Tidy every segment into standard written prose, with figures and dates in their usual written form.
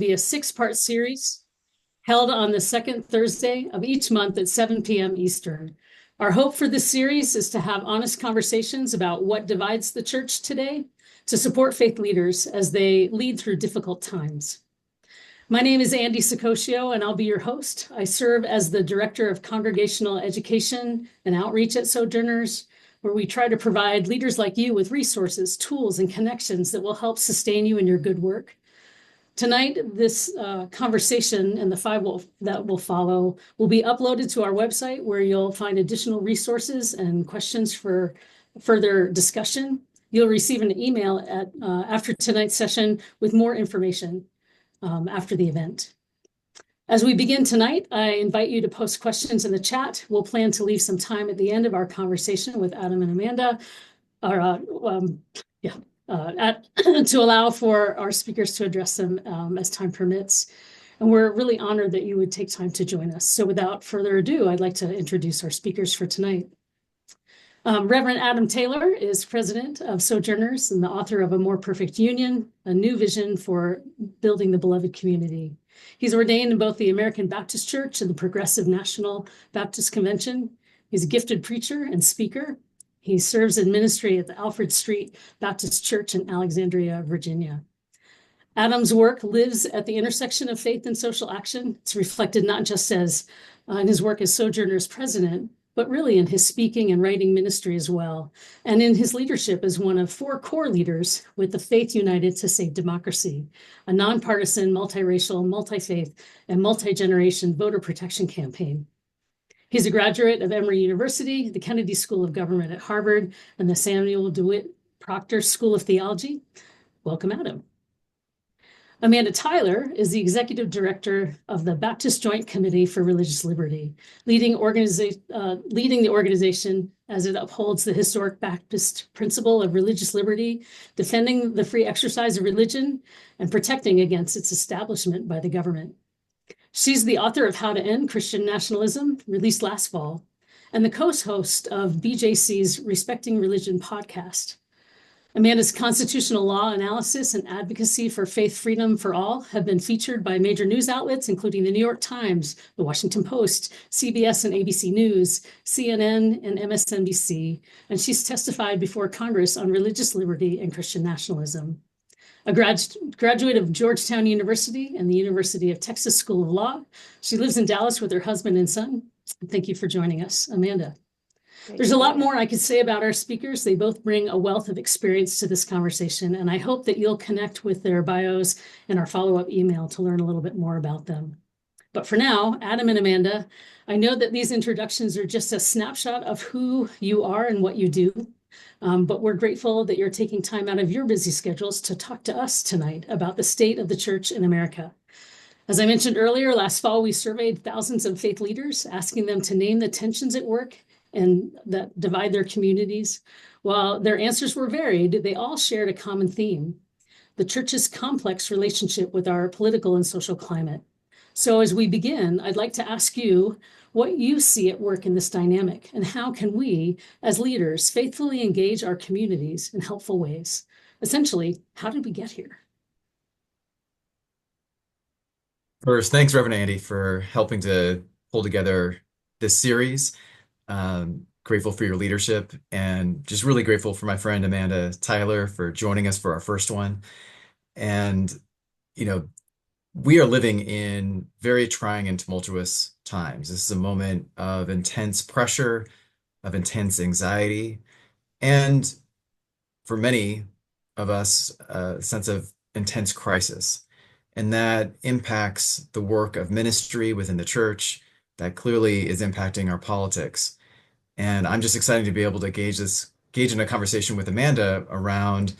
be a 6-part series held on the second Thursday of each month at 7 p.m. Eastern. Our hope for this series is to have honest conversations about what divides the church today, to support faith leaders as they lead through difficult times. My name is Andy Sicoscio, and I'll be your host. I serve as the Director of Congregational Education and Outreach at Sojourners, where we try to provide leaders like you with resources, tools, and connections that will help sustain you in your good work. Tonight, this conversation and the five that will follow will be uploaded to our website, where you'll find additional resources and questions for further discussion. You'll receive an email after tonight's session with more information after the event. As we begin tonight, I invite you to post questions in the chat. We'll plan to leave some time at the end of our conversation with Adam and Amanda, to allow for our speakers to address them as time permits. And we're really honored that you would take time to join us. So without further ado, I'd like to introduce our speakers for tonight. Reverend Adam Taylor is president of Sojourners and the author of A More Perfect Union, a new vision for building the beloved community. He's ordained in both the American Baptist Church and the Progressive National Baptist Convention. He's a gifted preacher and speaker. He serves in ministry at the Alfred Street Baptist Church in Alexandria, Virginia. Adam's work lives at the intersection of faith and social action. It's reflected not just as in his work as Sojourners president, but really in his speaking and writing ministry as well, and in his leadership as one of 4 core leaders with the Faith United to Save Democracy, a nonpartisan, multiracial, multi-faith, and multi-generation voter protection campaign. He's a graduate of Emory University, the Kennedy School of Government at Harvard, and the Samuel DeWitt Proctor School of Theology. Welcome, Adam. Amanda Tyler is the executive director of the Baptist Joint Committee for Religious Liberty, leading the organization as it upholds the historic Baptist principle of religious liberty, defending the free exercise of religion, and protecting against its establishment by the government. She's the author of How to End Christian Nationalism, released last fall, and the co-host of BJC's Respecting Religion podcast. Amanda's constitutional law analysis and advocacy for faith freedom for all have been featured by major news outlets, including the New York Times, the Washington Post, CBS and ABC News, CNN, and MSNBC, and she's testified before Congress on religious liberty and Christian nationalism. A graduate of Georgetown University and the University of Texas School of Law, she lives in Dallas with her husband and son. Thank you for joining us, Amanda. There's a lot more I could say about our speakers. They both bring a wealth of experience to this conversation, and I hope that you'll connect with their bios in our follow-up email to learn a little bit more about them. But for now, Adam and Amanda, I know that these introductions are just a snapshot of who you are and what you do, but we're grateful that you're taking time out of your busy schedules to talk to us tonight about the state of the church in America. As I mentioned earlier, last fall, we surveyed thousands of faith leaders, asking them to name the tensions at work and that divide their communities. While their answers were varied, they all shared a common theme: the church's complex relationship with our political and social climate. So as we begin, I'd like to ask you what you see at work in this dynamic, and how can we, as leaders, faithfully engage our communities in helpful ways? Essentially, how did we get here? First, thanks, Reverend Andy, for helping to pull together this series. Grateful for your leadership, and just really grateful for my friend Amanda Tyler for joining us for our first one. And, we are living in very trying and tumultuous times. This is a moment of intense pressure, of intense anxiety, and for many of us, a sense of intense crisis. And that impacts the work of ministry within the church. That clearly is impacting our politics. And I'm just excited to be able to engage in a conversation with Amanda around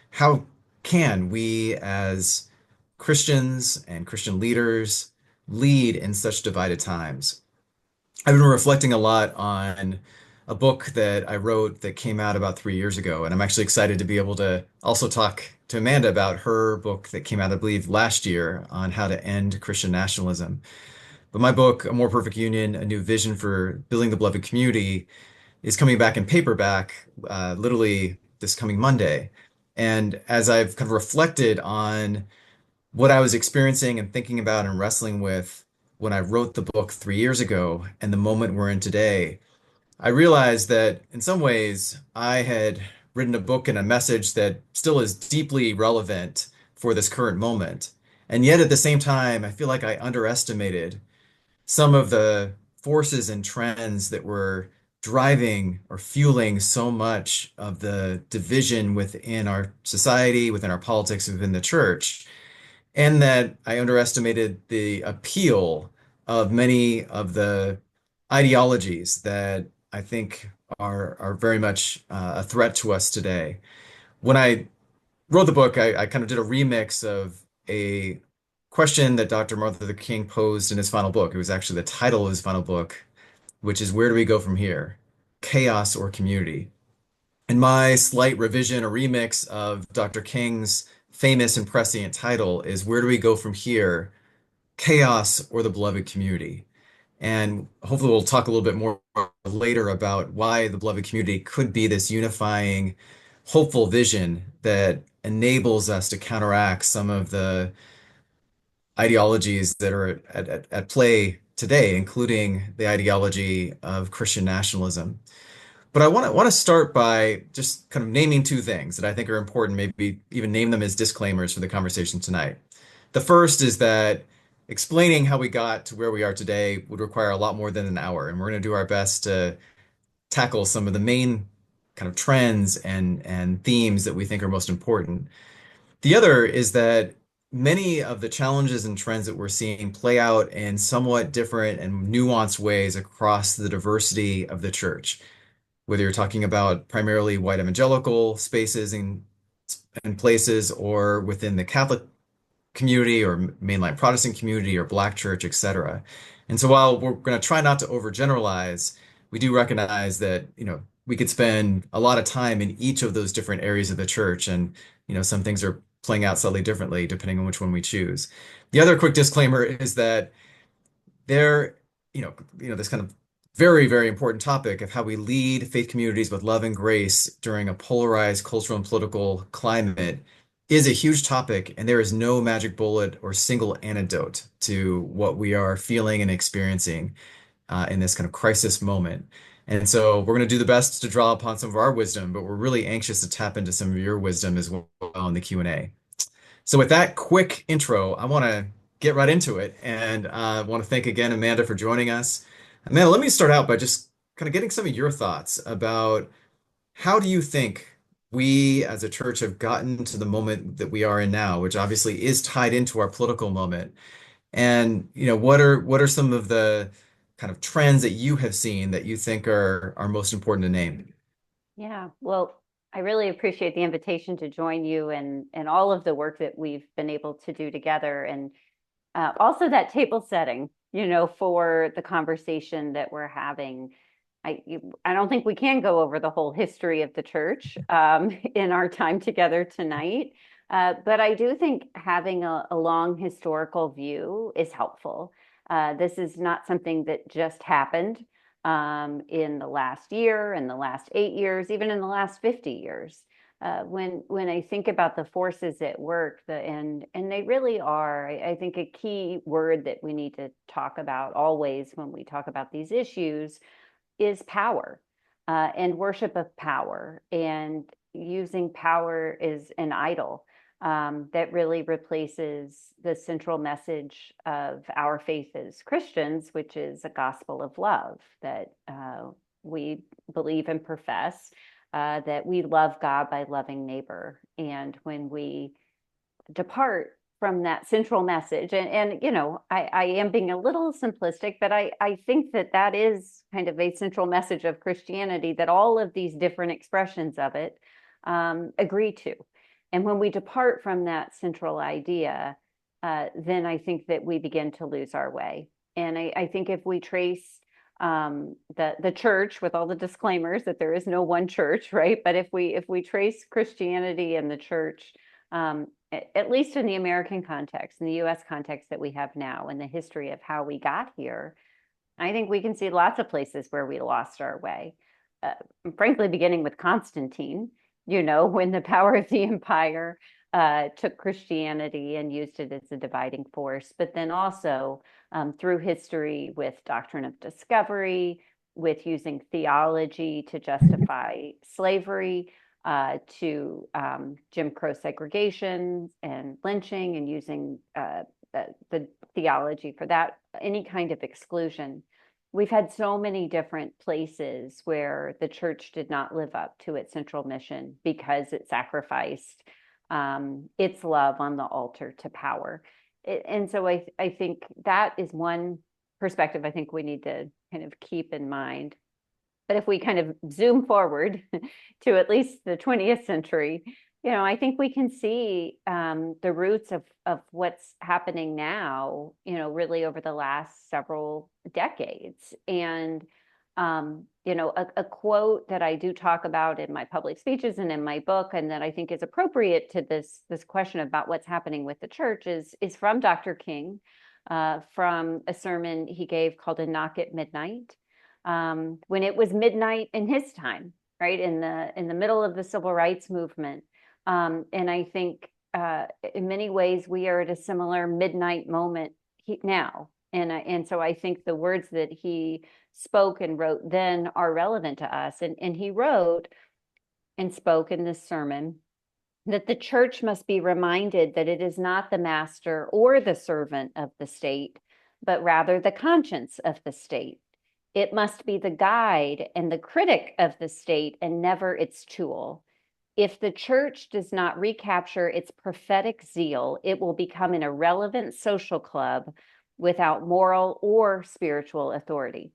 how can we as Christians and Christian leaders lead in such divided times. I've been reflecting a lot on a book that I wrote that came out about 3 years ago, and I'm actually excited to be able to also talk to Amanda about her book that came out, I believe, last year on how to end Christian nationalism. But my book, A More Perfect Union, A New Vision for Building the Beloved Community, is coming back in paperback literally this coming Monday. And as I've kind of reflected on what I was experiencing and thinking about and wrestling with when I wrote the book 3 years ago and the moment we're in today, I realized that in some ways I had written a book and a message that still is deeply relevant for this current moment. And yet at the same time, I feel like I underestimated some of the forces and trends that were driving or fueling so much of the division within our society, within our politics, within the church, and that I underestimated the appeal of many of the ideologies that I think are very much a threat to us today. When I wrote the book, I kind of did a remix of a question that Dr. Martin Luther King posed in his final book. It was actually the title of his final book, which is Where Do We Go From Here? Chaos or Community? And my slight revision or remix of Dr. King's famous and prescient title is Where Do We Go From Here? Chaos or the Beloved Community? And hopefully we'll talk a little bit more later about why the beloved community could be this unifying, hopeful vision that enables us to counteract some of the ideologies that are at play today, including the ideology of Christian nationalism. But I want to start by just kind of naming two things that I think are important, maybe even name them as disclaimers for the conversation tonight. The first is that explaining how we got to where we are today would require a lot more than an hour, and we're going to do our best to tackle some of the main kind of trends and themes that we think are most important. The other is that many of the challenges and trends that we're seeing play out in somewhat different and nuanced ways across the diversity of the church, whether you're talking about primarily white evangelical spaces and places or within the Catholic community or mainline Protestant community or Black church, etc. And so while we're going to try not to overgeneralize, we do recognize that, we could spend a lot of time in each of those different areas of the church, and, some things are playing out slightly differently depending on which one we choose. The other quick disclaimer is that there, this kind of very, very important topic of how we lead faith communities with love and grace during a polarized cultural and political climate is a huge topic, and there is no magic bullet or single antidote to what we are feeling and experiencing in this kind of crisis moment. And so we're going to do the best to draw upon some of our wisdom, but we're really anxious to tap into some of your wisdom as well in the Q&A. So with that quick intro, I want to get right into it, and I want to thank again Amanda for joining us. Amanda, let me start out by just kind of getting some of your thoughts about how do you think we as a church have gotten to the moment that we are in now, which obviously is tied into our political moment. And what are some of the kind of trends that you have seen that you think are most important to name? Yeah, well, I really appreciate the invitation to join you and all of the work that we've been able to do together, and also that table setting, for the conversation that we're having. I don't think we can go over the whole history of the church in our time together tonight, but I do think having a long historical view is helpful. This is not something that just happened in the last year, in the last 8 years, even in the last 50 years. When I think about the forces at work, and they really are, I think a key word that we need to talk about always when we talk about these issues is power, and worship of power, and using power as an idol that really replaces the central message of our faith as Christians, which is a gospel of love that we believe and profess, that we love God by loving neighbor. And when we depart from that central message, I am being a little simplistic, but I think that is kind of a central message of Christianity that all of these different expressions of it agree to. And when we depart from that central idea, then I think that we begin to lose our way. And I think if we trace the church, with all the disclaimers that there is no one church, right? But if we trace Christianity and the church, at least in the American context, in the US context that we have now, and the history of how we got here, I think we can see lots of places where we lost our way. Frankly, beginning with Constantine, when the power of the empire took Christianity and used it as a dividing force, but then also through history with doctrine of discovery, with using theology to justify slavery, to Jim Crow segregation and lynching, and using the theology for that, any kind of exclusion. We've had so many different places where the church did not live up to its central mission because it sacrificed its love on the altar to power. And so I think that is one perspective I think we need to kind of keep in mind. But if we kind of zoom forward to at least the 20th century, I think we can see the roots of what's happening now, really over the last several decades. And, a quote that I do talk about in my public speeches and in my book, and that I think is appropriate to this question about what's happening with the church is from Dr. King, from a sermon he gave called A Knock at Midnight, when it was midnight in his time, right, in the middle of the civil rights movement. And I think in many ways we are at a similar midnight moment now. And so I think the words that he spoke and wrote then are relevant to us. And he wrote and spoke in this sermon that the church must be reminded that it is not the master or the servant of the state, but rather the conscience of the state. It must be the guide and the critic of the state and never its tool. If the church does not recapture its prophetic zeal, it will become an irrelevant social club without moral or spiritual authority.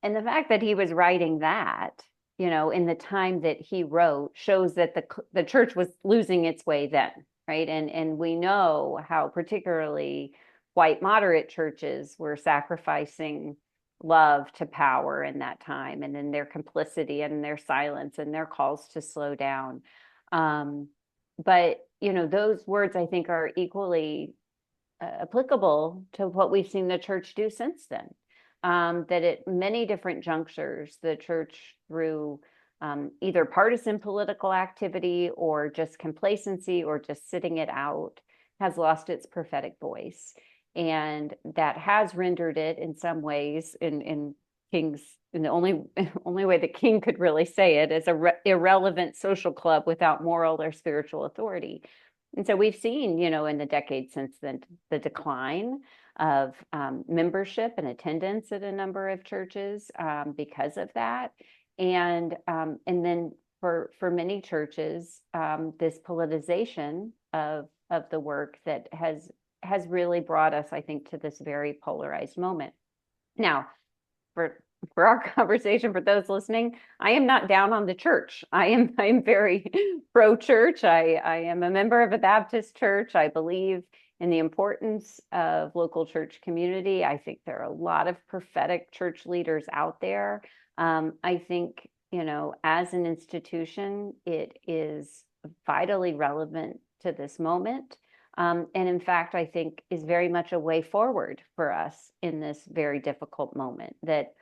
And the fact that he was writing that, in the time that he wrote, shows that the church was losing its way then, right? And we know how particularly white moderate churches were sacrificing love to power in that time, and in their complicity and their silence and their calls to slow down. But those words I think are equally applicable to what we've seen the church do since then. That at many different junctures, the church, through either partisan political activity or just complacency or just sitting it out, has lost its prophetic voice. And that has rendered it in some ways, in the only way that King could really say it, as a irrelevant social club without moral or spiritual authority. And so we've seen, in the decades since then, the decline of membership and attendance at a number of churches because of that. And then for many churches, this politicization of the work that has really brought us, I think, to this very polarized moment. Now, for our conversation, for those listening, I am not down on the church. I am very pro-church. I am a member of a Baptist church. I believe in the importance of local church community. I think there are a lot of prophetic church leaders out there. I think, as an institution, it is vitally relevant to this moment. And in fact, I think is very much a way forward for us in this very difficult moment. That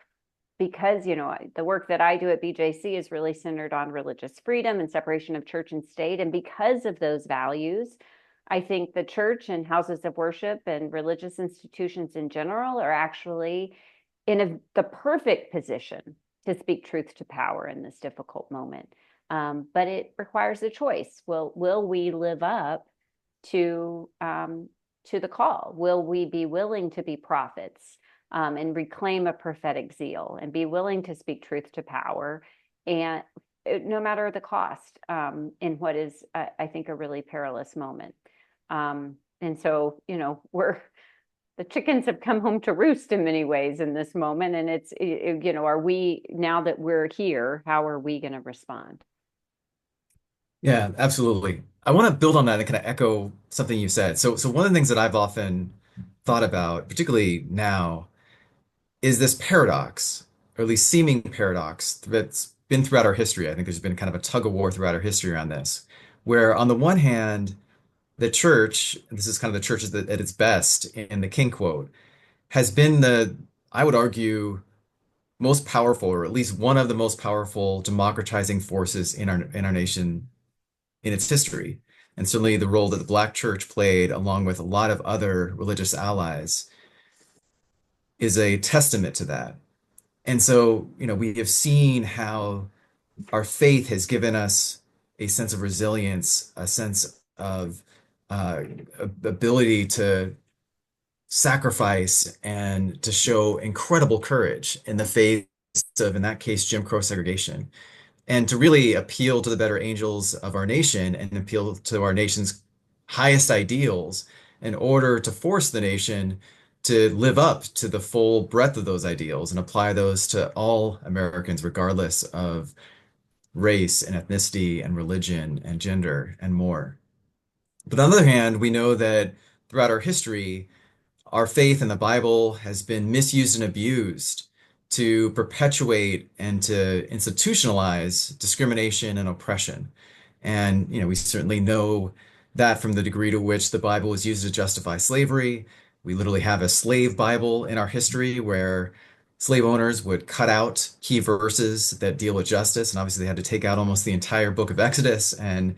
because, the work that I do at BJC is really centered on religious freedom and separation of church and state. And because of those values, I think the church and houses of worship and religious institutions in general are actually in the perfect position to speak truth to power in this difficult moment. But it requires a choice. Will we live up to the call? Will we be willing to be prophets and reclaim a prophetic zeal and be willing to speak truth to power, and no matter the cost, in what is, I think, a really perilous moment. And so, the chickens have come home to roost in many ways in this moment. And it's, are we, now that we're here, how are we going to respond? Yeah, absolutely. I want to build on that and kind of echo something you said. So one of the things that I've often thought about, particularly now, is this paradox, or at least seeming paradox, that's been throughout our history. I think there's been kind of a tug of war throughout our history around this, where on the one hand, the church, this is kind of the church at its best in the King quote, has been I would argue, most powerful, or at least one of the most powerful democratizing forces in our nation in its history. and certainly the role that the Black church played, along with a lot of other religious allies, is a testament to that. And so, we have seen how our faith has given us a sense of resilience, a sense of uh, ability to sacrifice and to show incredible courage in the face of, in that case, Jim Crow segregation, and to really appeal to the better angels of our nation and appeal to our nation's highest ideals in order to force the nation to live up to the full breadth of those ideals and apply those to all Americans, regardless of race and ethnicity and religion and gender and more. But on the other hand, we know that throughout our history, our faith in the Bible has been misused and abused to perpetuate and to institutionalize discrimination and oppression. And, we certainly know that from the degree to which the Bible was used to justify slavery. We literally have a slave Bible in our history where slave owners would cut out key verses that deal with justice. And obviously, they had to take out almost the entire book of Exodus and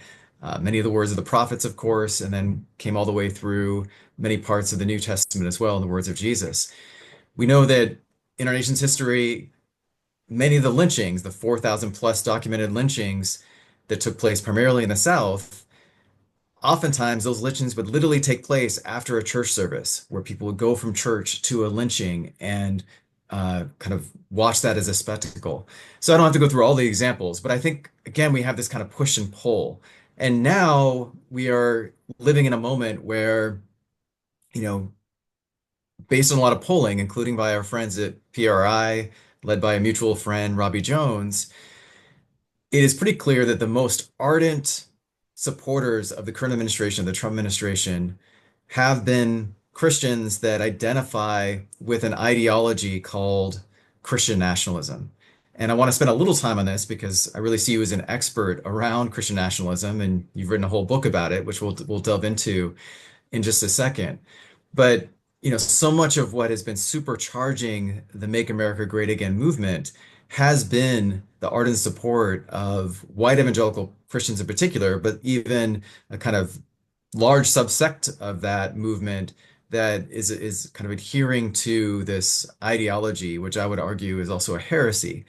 many of the words of the prophets, of course, and then came all the way through many parts of the New Testament as well, in the words of Jesus. We know that in our nation's history, many of the lynchings, the 4,000 plus documented lynchings that took place primarily in the South, oftentimes those lynchings would literally take place after a church service where people would go from church to a lynching and kind of watch that as a spectacle. So I don't have to go through all the examples, but I think, again, we have this kind of push and pull. And now we are living in a moment where, you know, based on a lot of polling, including by our friends at PRI, led by a mutual friend, Robbie Jones, it is pretty clear that the most ardent supporters of the current administration, the Trump administration, have been Christians that identify with an ideology called Christian nationalism. And I want to spend a little time on this because I really see you as an expert around Christian nationalism, and you've written a whole book about it, which we'll delve into in just a second. But so much of what has been supercharging the Make America Great Again movement has been the ardent support of white evangelical Christians in particular, but even a kind of large subsect of that movement that is kind of adhering to this ideology, which I would argue is also a heresy.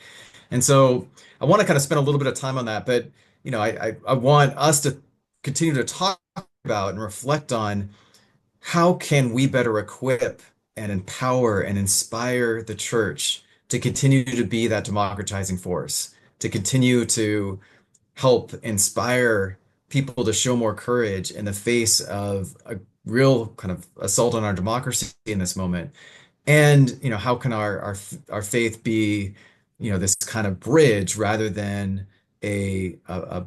And so I want to kind of spend a little bit of time on that, but I want us to continue to talk about and reflect on how can we better equip and empower and inspire the church to continue to be that democratizing force, to continue to help inspire people to show more courage in the face of a real kind of assault on our democracy in this moment. And, how can our faith be, this kind of bridge rather than a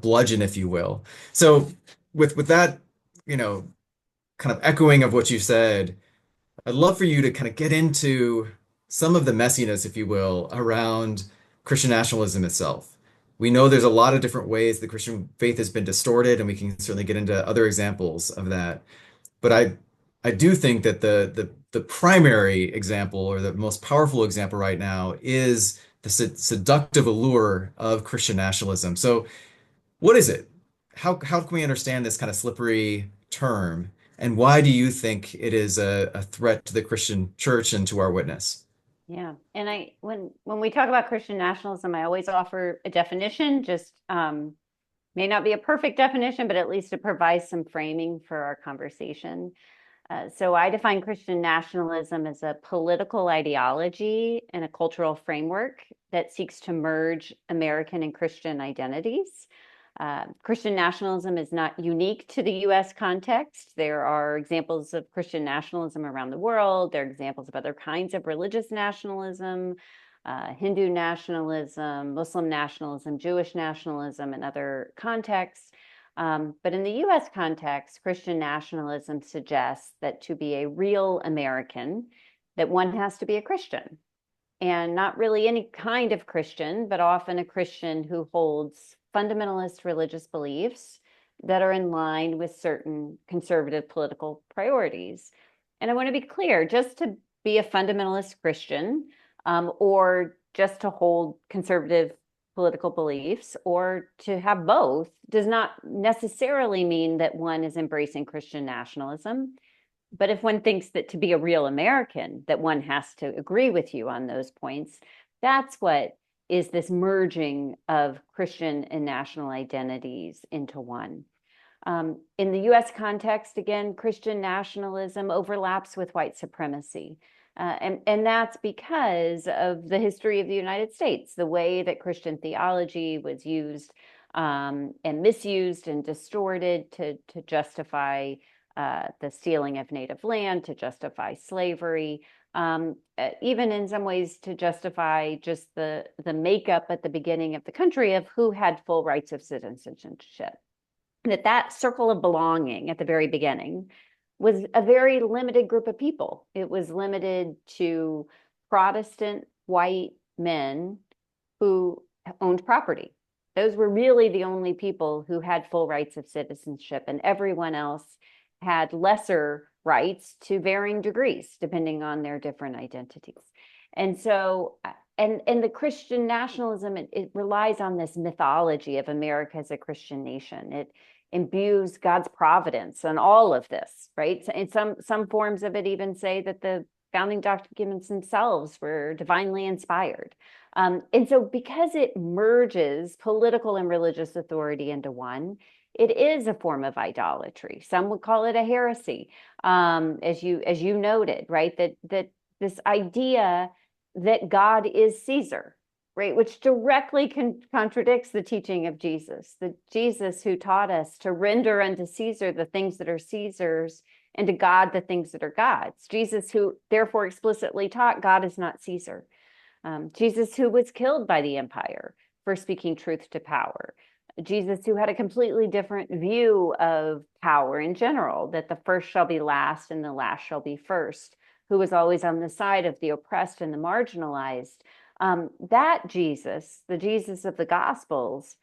bludgeon, if you will. So with that, kind of echoing of what you said, I'd love for you to kind of get into some of the messiness, if you will, around Christian nationalism itself. We know there's a lot of different ways the Christian faith has been distorted, and we can certainly get into other examples of that. But I do think that the primary example or the most powerful example right now is the seductive allure of Christian nationalism. So what is it? How can we understand this kind of slippery term? And why do you think it is a threat to the Christian church and to our witness? Yeah. And when we talk about Christian nationalism, I always offer a definition, just may not be a perfect definition, but at least it provides some framing for our conversation. So I define Christian nationalism as a political ideology and a cultural framework that seeks to merge American and Christian identities. Christian nationalism is not unique to the US context. There are examples of Christian nationalism around the world. There are examples of other kinds of religious nationalism, Hindu nationalism, Muslim nationalism, Jewish nationalism, and other contexts. But in the US context, Christian nationalism suggests that to be a real American, that one has to be a Christian. And not really any kind of Christian, but often a Christian who holds fundamentalist religious beliefs that are in line with certain conservative political priorities. And I want to be clear, just to be a fundamentalist Christian or just to hold conservative political beliefs or to have both does not necessarily mean that one is embracing Christian nationalism. But if one thinks that to be a real American, that one has to agree with you on those points, that's what is this merging of Christian and national identities into one. In the US context, again, Christian nationalism overlaps with white supremacy. And that's because of the history of the United States, the way that Christian theology was used and misused and distorted to justify the stealing of native land, to justify slavery, even in some ways to justify just the makeup at the beginning of the country of who had full rights of citizenship. That circle of belonging at the very beginning was a very limited group of people. It was limited to Protestant white men who owned property. Those were really the only people who had full rights of citizenship, and everyone else had lesser rights to varying degrees, depending on their different identities. And so, and the Christian nationalism, it relies on this mythology of America as a Christian nation. It imbues God's providence on all of this, right? And some forms of it even say that the founding documents themselves were divinely inspired. And so because it merges political and religious authority into one, it is a form of idolatry. Some would call it a heresy, as you noted, right? That this idea that God is Caesar, right? Which directly contradicts the teaching of Jesus, the Jesus who taught us to render unto Caesar the things that are Caesar's and to God the things that are God's. Jesus who therefore explicitly taught God is not Caesar. Jesus who was killed by the empire for speaking truth to power. Jesus who had a completely different view of power in general, that the first shall be last and the last shall be first, who was always on the side of the oppressed and the marginalized. That Jesus, the Jesus of the Gospels,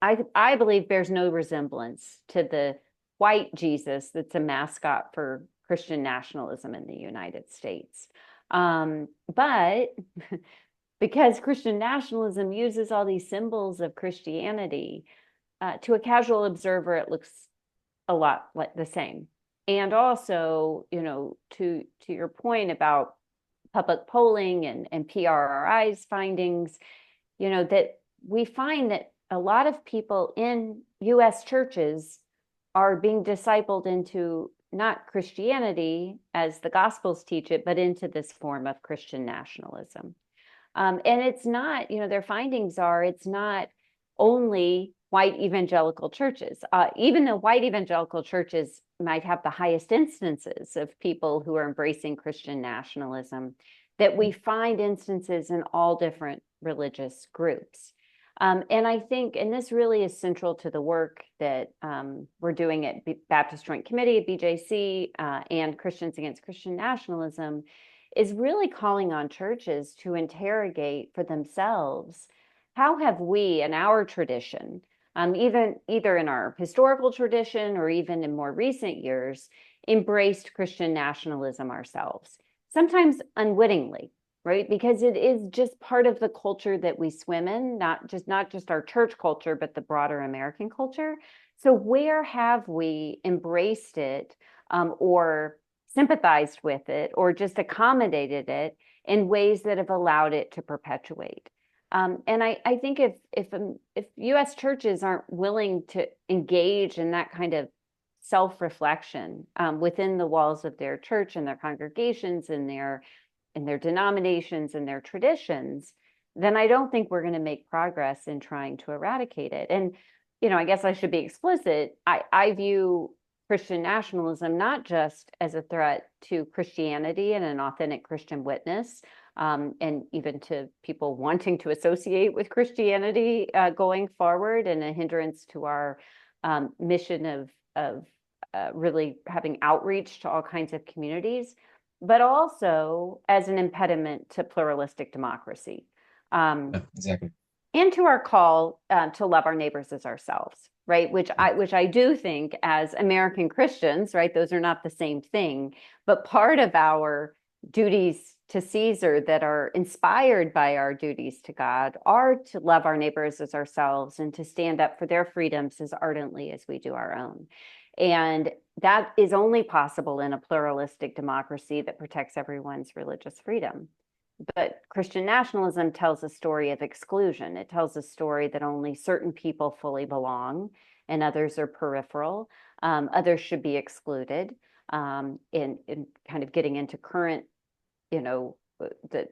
I believe bears no resemblance to the white Jesus that's a mascot for Christian nationalism in the United States. But because Christian nationalism uses all these symbols of Christianity, to a casual observer, it looks a lot like the same. And also, to your point about public polling and PRRI's findings, that we find that a lot of people in US churches are being discipled into not Christianity as the Gospels teach it, but into this form of Christian nationalism. And it's not, their findings are, it's not only white evangelical churches, even though white evangelical churches might have the highest instances of people who are embracing Christian nationalism, that we find instances in all different religious groups. And I think, and this really is central to the work that we're doing at Baptist Joint Committee, BJC, and Christians Against Christian Nationalism, is really calling on churches to interrogate for themselves, how have we in our tradition, even either in our historical tradition or even in more recent years, embraced Christian nationalism ourselves, sometimes unwittingly, right? Because it is just part of the culture that we swim in, not just our church culture, but the broader American culture. So where have we embraced it or sympathized with it or just accommodated it in ways that have allowed it to perpetuate? And I think if U.S. churches aren't willing to engage in that kind of self-reflection within the walls of their church and their congregations and their denominations and their traditions, then I don't think we're going to make progress in trying to eradicate it. And, I guess I should be explicit. I view Christian nationalism not just as a threat to Christianity and an authentic Christian witness, and even to people wanting to associate with Christianity going forward, and a hindrance to our mission of really having outreach to all kinds of communities, but also as an impediment to pluralistic democracy. Exactly. And to our call to love our neighbors as ourselves, right? Which I do think as American Christians, right? Those are not the same thing, but part of our duties to Caesar that are inspired by our duties to God are to love our neighbors as ourselves and to stand up for their freedoms as ardently as we do our own. And that is only possible in a pluralistic democracy that protects everyone's religious freedom. But Christian nationalism tells a story of exclusion. It tells a story that only certain people fully belong and others are peripheral. Others should be excluded. In kind of getting into current,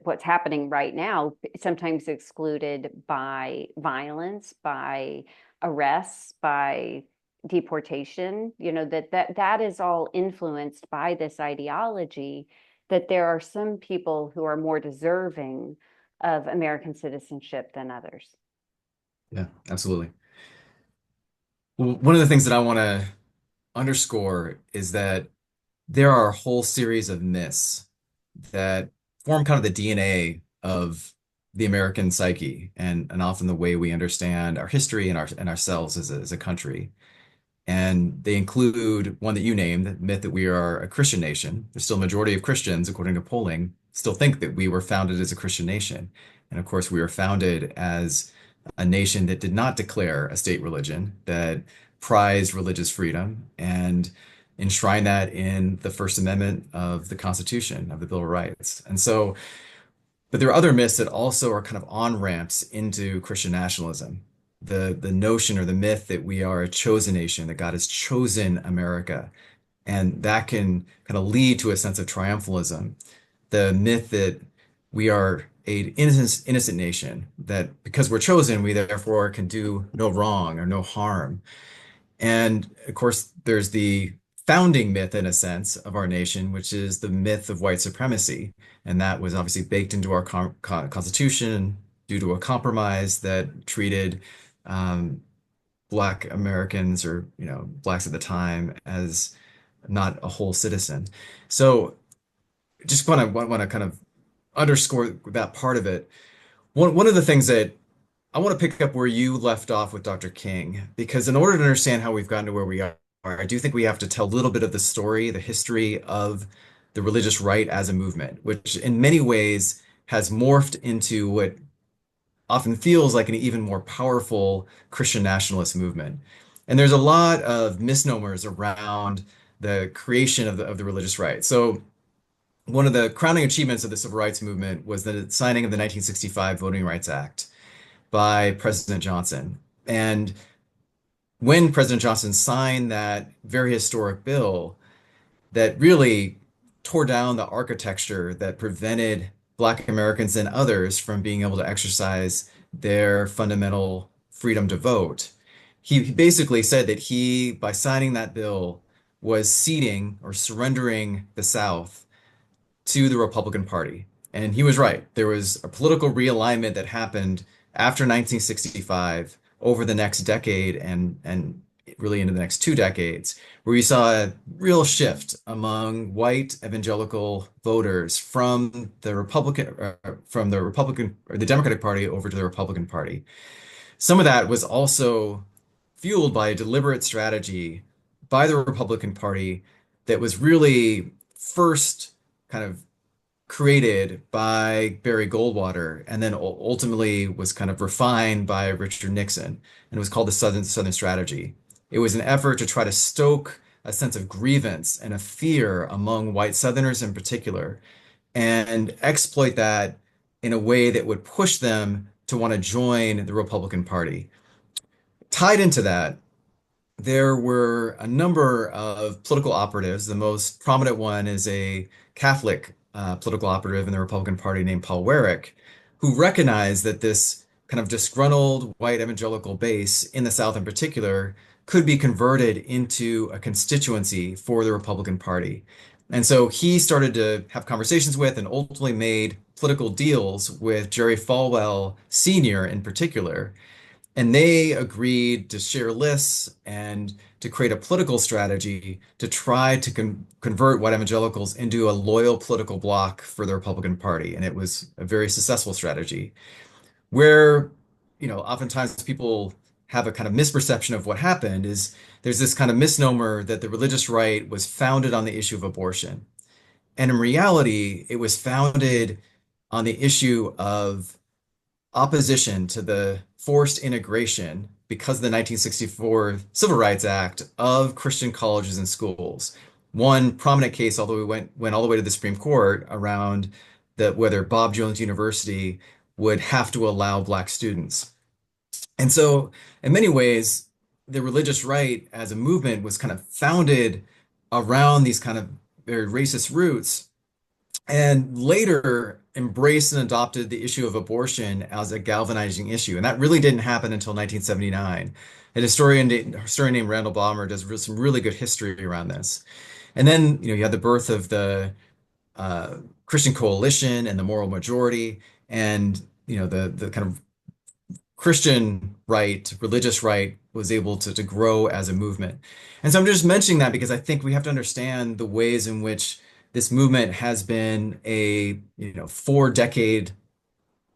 what's happening right now, sometimes excluded by violence, by arrests, by deportation, that is all influenced by this ideology that there are some people who are more deserving of American citizenship than others. Yeah, absolutely. Well, one of the things that I want to underscore is that there are a whole series of myths that form kind of the DNA of the American psyche and often the way we understand our history and ourselves as a country. And they include one that you named, the myth that we are a Christian nation. There's still a majority of Christians, according to polling, still think that we were founded as a Christian nation. And of course, we were founded as a nation that did not declare a state religion, that prized religious freedom and enshrined that in the First Amendment of the Constitution, of the Bill of Rights. And so, but there are other myths that also are kind of on-ramps into Christian nationalism. The notion or the myth that we are a chosen nation, that God has chosen America, and that can kind of lead to a sense of triumphalism. The myth that we are an innocent nation, that because we're chosen, we therefore can do no wrong or no harm. And of course, there's the founding myth, in a sense, of our nation, which is the myth of white supremacy. And that was obviously baked into our Constitution due to a compromise that treated Black Americans, or blacks at the time, as not a whole citizen. So just want to kind of underscore that part of it. One of the things that I want to pick up where you left off with Dr. King, because in order to understand how we've gotten to where we are, I do think we have to tell a little bit of the story, the history of the religious right as a movement, which in many ways has morphed into what often feels like an even more powerful Christian nationalist movement. And there's a lot of misnomers around the creation of the religious right. So one of the crowning achievements of the civil rights movement was the signing of the 1965 Voting Rights Act by President Johnson. And when President Johnson signed that very historic bill that really tore down the architecture that prevented Black Americans and others from being able to exercise their fundamental freedom to vote, he basically said that he, by signing that bill, was ceding or surrendering the South to the Republican Party. And he was right. There was a political realignment that happened after 1965 over the next decade and really into the next 2 decades, where you saw a real shift among white evangelical voters from the Republican or the Democratic Party over to the Republican Party. Some of that was also fueled by a deliberate strategy by the Republican Party that was really first kind of created by Barry Goldwater and then ultimately was kind of refined by Richard Nixon, and it was called the Southern Strategy. It was an effort to try to stoke a sense of grievance and a fear among white Southerners in particular, and exploit that in a way that would push them to want to join the Republican Party. Tied into that, there were a number of political operatives. The most prominent one is a Catholic political operative in the Republican Party named Paul Weyrich, who recognized that this kind of disgruntled white evangelical base in the South in particular could be converted into a constituency for the Republican Party. And so he started to have conversations with and ultimately made political deals with Jerry Falwell Sr. in particular. And they agreed to share lists and to create a political strategy to try to convert white evangelicals into a loyal political bloc for the Republican Party. And it was a very successful strategy where, oftentimes people have a kind of misperception of what happened is there's this kind of misnomer that the religious right was founded on the issue of abortion. And in reality, it was founded on the issue of opposition to the forced integration because of the 1964 Civil Rights Act of Christian colleges and schools. One prominent case, although we went all the way to the Supreme Court around whether Bob Jones University would have to allow Black students. And so, in many ways, the religious right as a movement was kind of founded around these kind of very racist roots, and later embraced and adopted the issue of abortion as a galvanizing issue. And that really didn't happen until 1979. A historian named Randall Balmer does some really good history around this. And then, you had the birth of the Christian Coalition and the Moral Majority, and the kind of Christian right, religious right was able to grow as a movement. And so I'm just mentioning that because I think we have to understand the ways in which this movement has been a 4-decade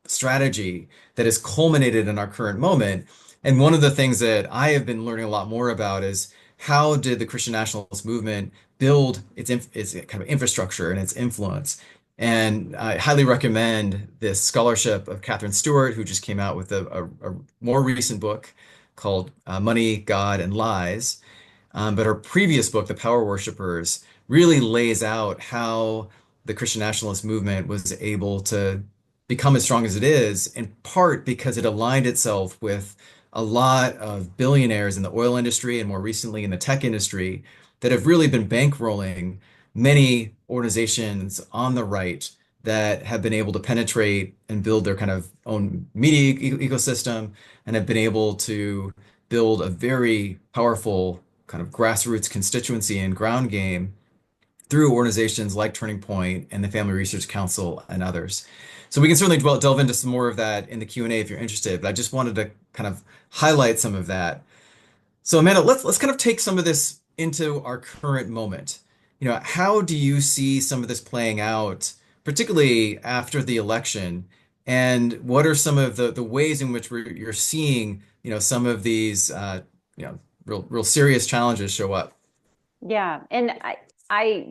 strategy that has culminated in our current moment. And one of the things that I have been learning a lot more about is how did the Christian nationalist movement build its kind of infrastructure and its influence. And I highly recommend this scholarship of Catherine Stewart, who just came out with a more recent book called Money, God, and Lies. But her previous book, The Power Worshippers, really lays out how the Christian nationalist movement was able to become as strong as it is, in part because it aligned itself with a lot of billionaires in the oil industry and more recently in the tech industry that have really been bankrolling many organizations on the right that have been able to penetrate and build their kind of own media ecosystem and have been able to build a very powerful kind of grassroots constituency and ground game through organizations like Turning Point and the Family Research Council and others. So we can certainly delve into some more of that in the Q&A if you're interested, but I just wanted to kind of highlight some of that. So Amanda, let's kind of take some of this into our current moment. How do you see some of this playing out, particularly after the election? And what are some of the ways in which you're seeing, some of these, real serious challenges show up? Yeah, and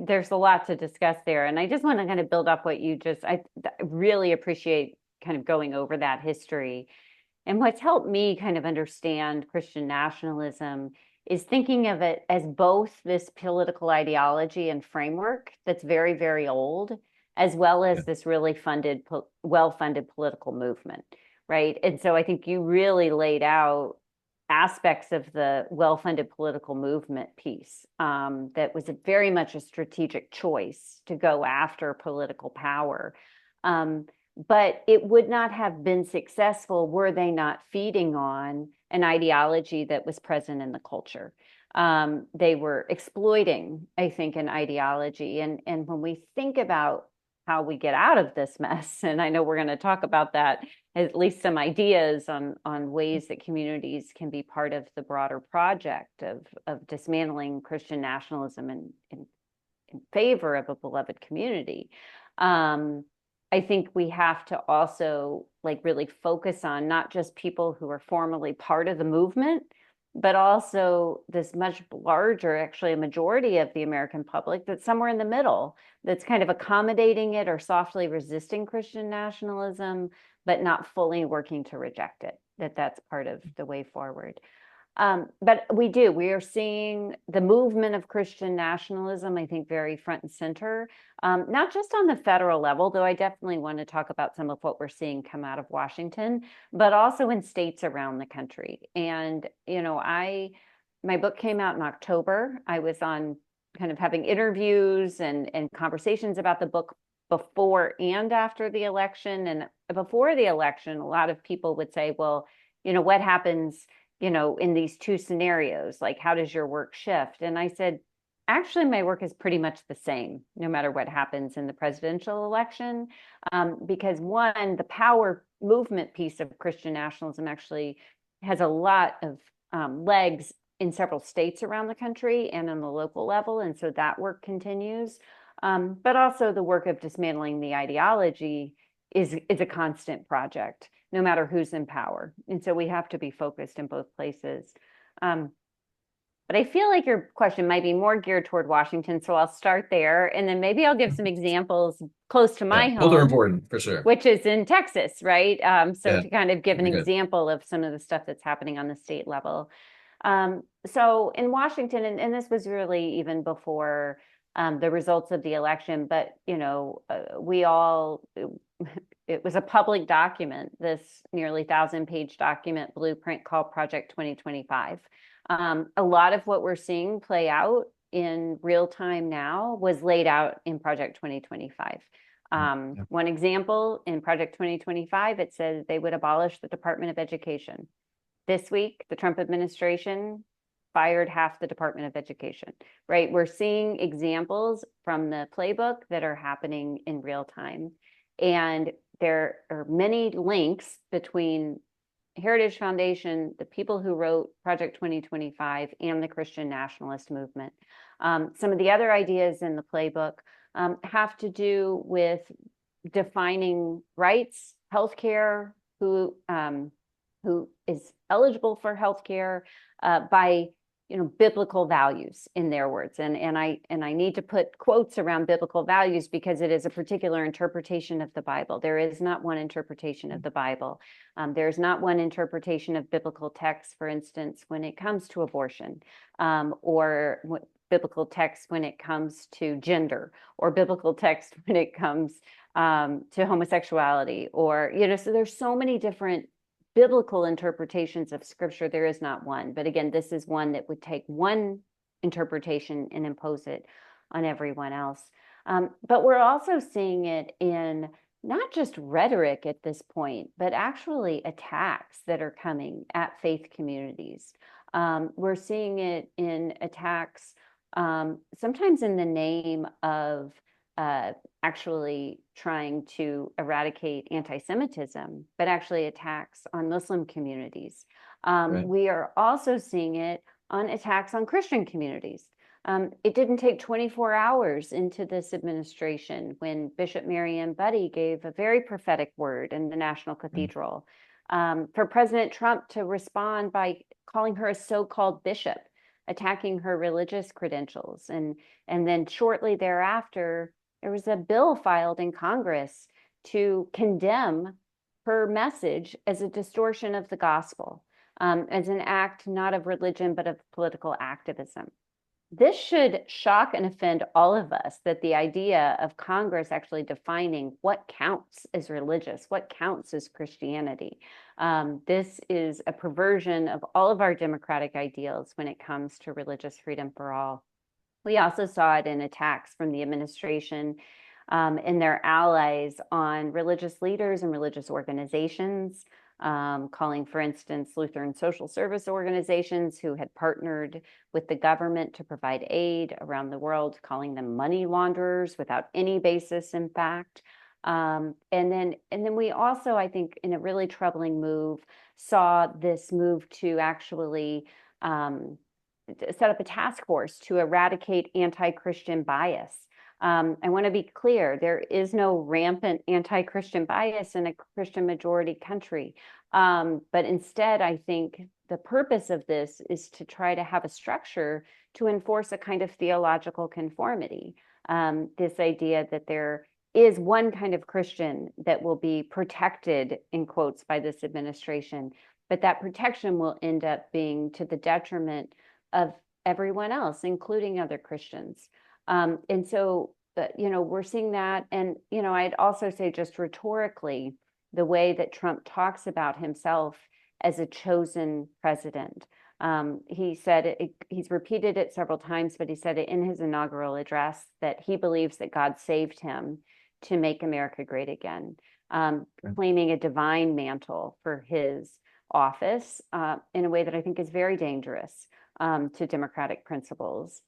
there's a lot to discuss there, and I just want to kind of build up what I really appreciate kind of going over that history. And what's helped me kind of understand Christian nationalism is thinking of it as both this political ideology and framework that's very, very old, as well as this really well-funded political movement, right? And so I think you really laid out aspects of the well-funded political movement piece that was very much a strategic choice to go after political power. But it would not have been successful were they not feeding on an ideology that was present in the culture. They were exploiting, I think, an ideology. And when we think about how we get out of this mess, and I know we're going to talk about that, at least some ideas on ways that communities can be part of the broader project of dismantling Christian nationalism in favor of a beloved community. I think we have to also really focus on not just people who are formally part of the movement, but also this much larger, actually a majority of the American public that's somewhere in the middle, that's kind of accommodating it or softly resisting Christian nationalism, but not fully working to reject it, that's part of the way forward. But we are seeing the movement of Christian nationalism, I think, very front and center, not just on the federal level, though I definitely want to talk about some of what we're seeing come out of Washington, but also in states around the country. And, my book came out in October. I was on kind of having interviews and conversations about the book before and after the election. And before the election, a lot of people would say, well, what happens in these two scenarios, like how does your work shift? And I said, actually, my work is pretty much the same, no matter what happens in the presidential election, because one, the power movement piece of Christian nationalism actually has a lot of legs in several states around the country and on the local level. And so that work continues. But also the work of dismantling the ideology is a constant project, no matter who's in power. And so we have to be focused in both places. But I feel like your question might be more geared toward Washington, so I'll start there, and then maybe I'll give some examples close to my Yeah, both are home, important for sure. which is in Texas, right? So Yeah, to kind of give that'd an be good. example of some of the stuff that's happening on the state level. So in Washington, and this was really even before the results of the election, but we all it was a public document, this nearly 1,000-page document blueprint called Project 2025. A lot of what we're seeing play out in real time now was laid out in Project 2025. Yeah, One example in Project 2025, it said they would abolish the Department of Education. This week, the Trump administration fired half the Department of Education, right? We're seeing examples from the playbook that are happening in real time. And there are many links between Heritage Foundation, the people who wrote Project 2025, and the Christian nationalist movement. Some of the other ideas in the playbook have to do with defining rights, healthcare, who is eligible for healthcare by biblical values, in their words, and I need to put quotes around biblical values because it is a particular interpretation of the Bible. There is not one interpretation of the Bible. There's not one interpretation of biblical texts, for instance, when it comes to abortion, or biblical text when it comes to gender, or biblical text when it comes to homosexuality, or so there's so many different biblical interpretations of scripture. There is not one, but again, this is one that would take one interpretation and impose it on everyone else. But we're also seeing it in not just rhetoric at this point, but actually attacks that are coming at faith communities. We're seeing it in attacks, sometimes in the name of actually trying to eradicate anti-Semitism, but actually attacks on Muslim communities. right. We are also seeing it on attacks on Christian communities. It didn't take 24 hours into this administration when Bishop Marianne Budde gave a very prophetic word in the National Cathedral for President Trump to respond by calling her a so-called bishop, attacking her religious credentials. And then shortly thereafter, there was a bill filed in Congress to condemn her message as a distortion of the gospel, as an act not of religion, but of political activism. This should shock and offend all of us, that the idea of Congress actually defining what counts as religious, what counts as Christianity. This is a perversion of all of our democratic ideals when it comes to religious freedom for all. We also saw it in attacks from the administration and their allies on religious leaders and religious organizations, calling, for instance, Lutheran social service organizations who had partnered with the government to provide aid around the world, calling them money launderers without any basis in fact. And then we also, I think, in a really troubling move, saw this move to actually set up a task force to eradicate anti-Christian bias. I want to be clear, there is no rampant anti-Christian bias in a Christian majority country. But instead, I think the purpose of this is to try to have a structure to enforce a kind of theological conformity. This idea that there is one kind of Christian that will be protected, in quotes, by this administration, but that protection will end up being to the detriment of everyone else, including other Christians. And so, we're seeing that. And, I'd also say, just rhetorically, the way that Trump talks about himself as a chosen president. He said, he's repeated it several times, but he said it in his inaugural address that he believes that God saved him to make America great again, claiming a divine mantle for his office in a way that I think is very dangerous to democratic principles.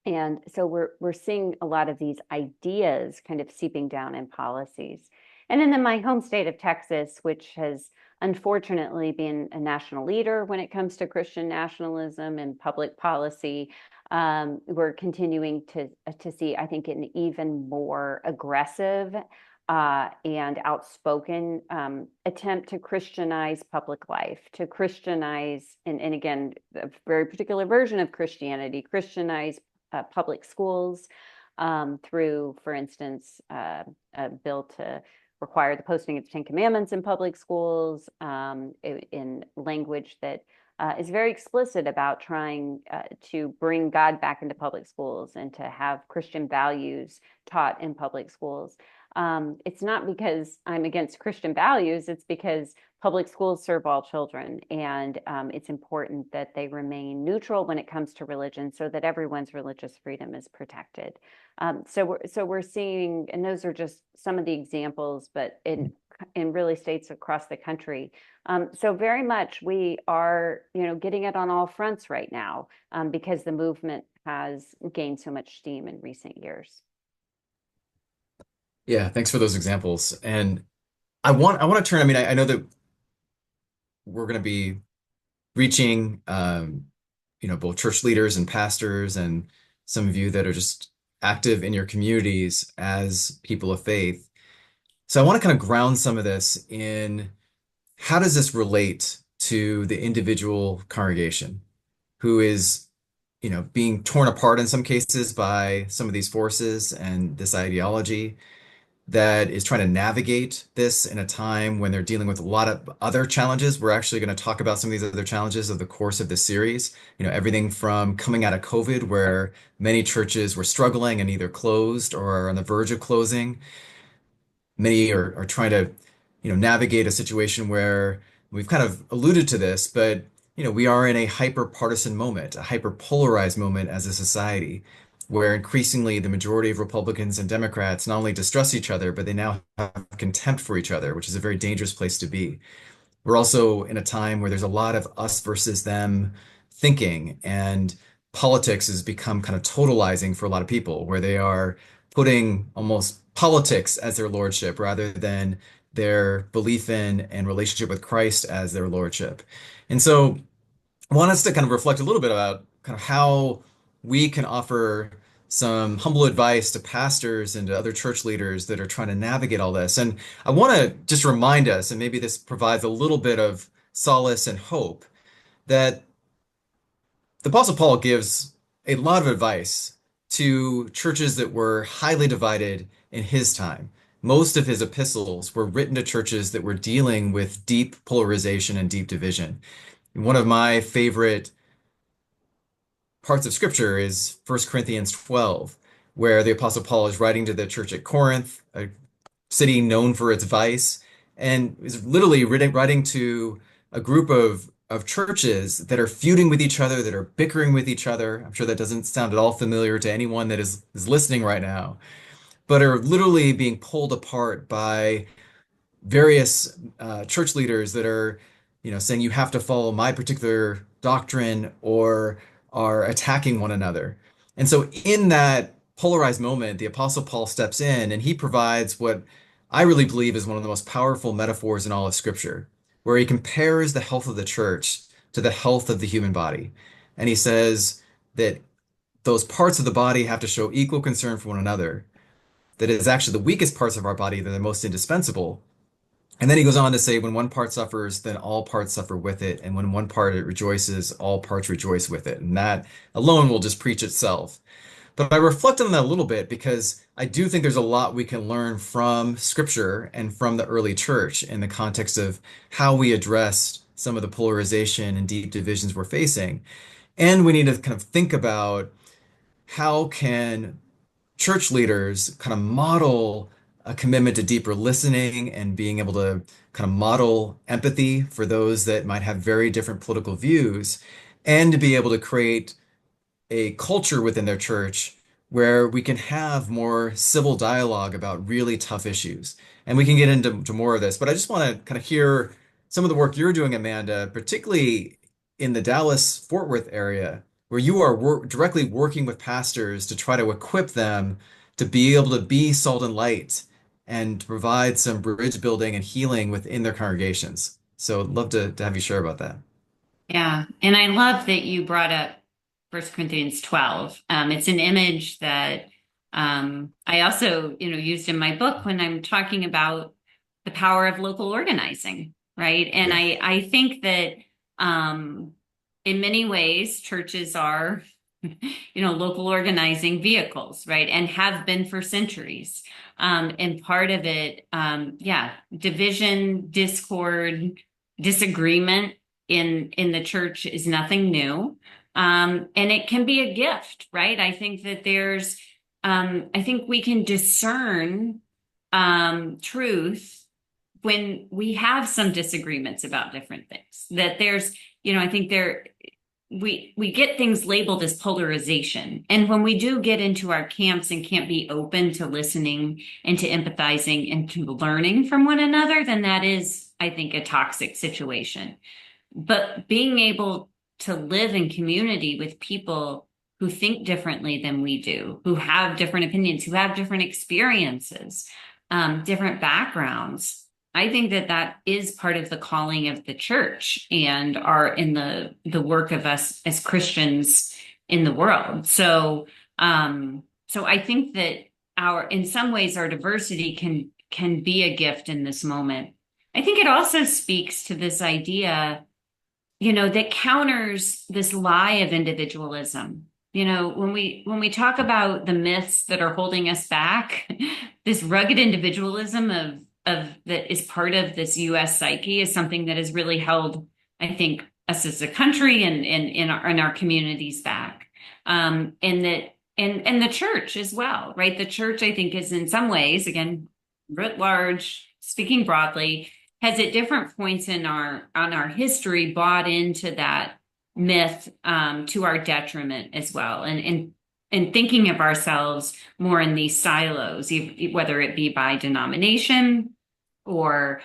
And so we're seeing a lot of these ideas kind of seeping down in policies. And then in my home state of Texas, which has unfortunately been a national leader when it comes to Christian nationalism and public policy, we're continuing to see, I think, an even more aggressive and outspoken attempt to Christianize public life, to Christianize, and again, a very particular version of Christianity, Christianize public schools through, for instance, a bill to require the posting of the Ten Commandments in public schools in language that is very explicit about trying to bring God back into public schools and to have Christian values taught in public schools. It's not because I'm against Christian values, it's because public schools serve all children, and it's important that they remain neutral when it comes to religion so that everyone's religious freedom is protected. So we're seeing, and those are just some of the examples, but in really states across the country. So very much we are, getting it on all fronts right now because the movement has gained so much steam in recent years. Yeah, thanks for those examples. And I want to turn, I mean, I know that we're going to be reaching, both church leaders and pastors and some of you that are just active in your communities as people of faith. So I want to kind of ground some of this in how does this relate to the individual congregation who is, being torn apart in some cases by some of these forces and this ideology that is trying to navigate this in a time when they're dealing with a lot of other challenges. We're actually going to talk about some of these other challenges of the course of this series. Everything from coming out of COVID, where many churches were struggling and either closed or are on the verge of closing. Many are trying to, navigate a situation where we've kind of alluded to this, but we are in a hyper-partisan moment, a hyper-polarized moment as a society, where increasingly the majority of Republicans and Democrats not only distrust each other, but they now have contempt for each other, which is a very dangerous place to be. We're also in a time where there's a lot of us versus them thinking, and politics has become kind of totalizing for a lot of people, where they are putting almost politics as their lordship rather than their belief in and relationship with Christ as their lordship. And so I want us to kind of reflect a little bit about kind of how we can offer some humble advice to pastors and to other church leaders that are trying to navigate all this. And I want to just remind us, and maybe this provides a little bit of solace and hope, that the Apostle Paul gives a lot of advice to churches that were highly divided in his time. Most of his epistles were written to churches that were dealing with deep polarization and deep division. One of my favorite parts of scripture is 1 Corinthians 12, where the Apostle Paul is writing to the church at Corinth, a city known for its vice, and is literally writing to a group of churches that are feuding with each other, that are bickering with each other. I'm sure that doesn't sound at all familiar to anyone that is listening right now, but are literally being pulled apart by various church leaders that are, saying you have to follow my particular doctrine or are attacking one another. And so in that polarized moment, the Apostle Paul steps in and he provides what I really believe is one of the most powerful metaphors in all of Scripture, where he compares the health of the church to the health of the human body. And he says that those parts of the body have to show equal concern for one another, that it is actually the weakest parts of our body that are the most indispensable. And then he goes on to say, when one part suffers, then all parts suffer with it. And when one part rejoices, all parts rejoice with it. And that alone will just preach itself. But I reflect on that a little bit because I do think there's a lot we can learn from Scripture and from the early church in the context of how we addressed some of the polarization and deep divisions we're facing. And we need to kind of think about how can church leaders kind of model a commitment to deeper listening and being able to kind of model empathy for those that might have very different political views, and to be able to create a culture within their church where we can have more civil dialogue about really tough issues. And we can get into more of this, but I just want to kind of hear some of the work you're doing, Amanda, particularly in the Dallas-Fort Worth area, where you are directly working with pastors to try to equip them to be able to be salt and light and to provide some bridge building and healing within their congregations. So I'd love to have you share about that. Yeah, and I love that you brought up 1 Corinthians 12. It's an image that I also, used in my book when I'm talking about the power of local organizing, right? And Yeah. I think that in many ways, churches are, local organizing vehicles, right? And have been for centuries. And part of it, division, discord, disagreement in the church is nothing new. And it can be a gift, right? I think that I think we can discern truth when we have some disagreements about different things. That I think we get things labeled as polarization. And when we do get into our camps and can't be open to listening and to empathizing and to learning from one another, then that is, I think, a toxic situation. But being able to live in community with people who think differently than we do, who have different opinions, who have different experiences, different backgrounds, I think that that is part of the calling of the church and are in the work of us as Christians in the world. So I think that in some ways, our diversity can be a gift in this moment. I think it also speaks to this idea, that counters this lie of individualism. When we talk about the myths that are holding us back, this rugged individualism of that is part of this US psyche is something that has really held, I think, us as a country and in our communities back. And the church as well, right? The church, I think, is in some ways, again, writ large, speaking broadly, has at different points on our history bought into that myth to our detriment as well, and thinking of ourselves more in these silos, whether it be by denomination or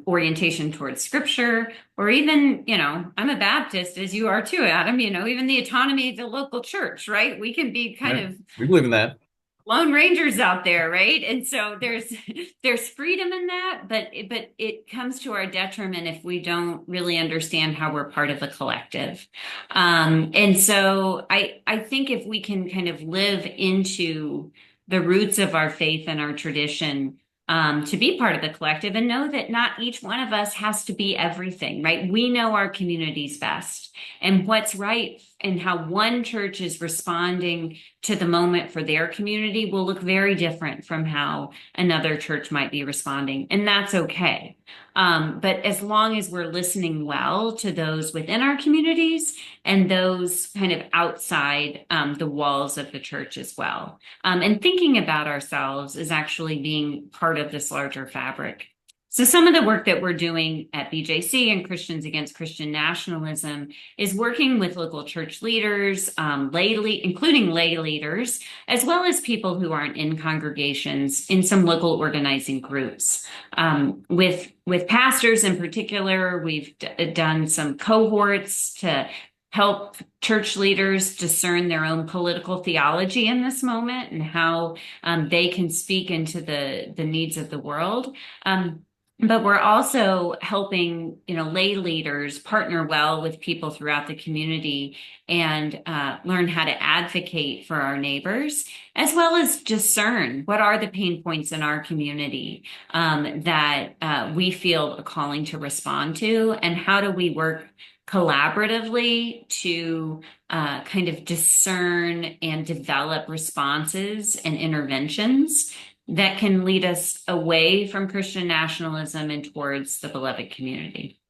orientation towards scripture, or even, I'm a Baptist, as you are too, Adam, even the autonomy of the local church, right? We can be kind of We believe in that. lone rangers out there, right? And so there's freedom in that, but it comes to our detriment if we don't really understand how we're part of a collective. And so I think if we can kind of live into the roots of our faith and our tradition, to be part of the collective, and know that not each one of us has to be everything, right? We know our communities best and what's right, and how one church is responding to the moment for their community will look very different from how another church might be responding. And that's okay. But as long as we're listening well to those within our communities and those kind of outside the walls of the church as well, and thinking about ourselves as actually being part of this larger fabric. So some of the work that we're doing at BJC and Christians Against Christian Nationalism is working with local church leaders, including lay leaders, as well as people who aren't in congregations, in some local organizing groups. With pastors in particular, we've done some cohorts to help church leaders discern their own political theology in this moment and how they can speak into the needs of the world. But we're also helping, lay leaders partner well with people throughout the community and learn how to advocate for our neighbors, as well as discern what are the pain points in our community that we feel a calling to respond to, and how do we work collaboratively to kind of discern and develop responses and interventions that can lead us away from Christian nationalism and towards the beloved community.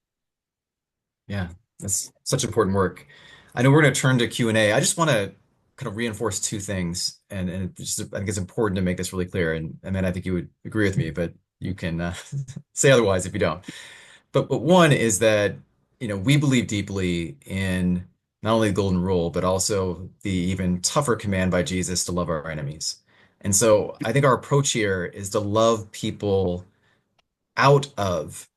Yeah, that's such important work. I know we're going to turn to Q&A. I just want to kind of reinforce two things, and I think it's important to make this really clear. And then I think you would agree with me, but you can say otherwise if you don't. But one is that we believe deeply in not only the golden rule, but also the even tougher command by Jesus to love our enemies. And so I think our approach here is to love people out of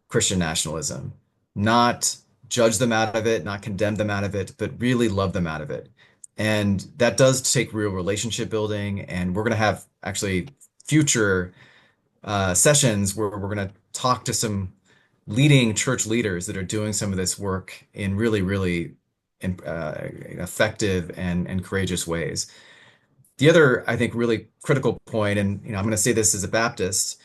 Christian nationalism, not judge them out of it, not condemn them out of it, but really love them out of it. And that does take real relationship building. And we're going to have actually future sessions where we're going to talk to some leading church leaders that are doing some of this work in really, really effective and courageous ways. The other, I think, really critical point, and I'm going to say this as a Baptist,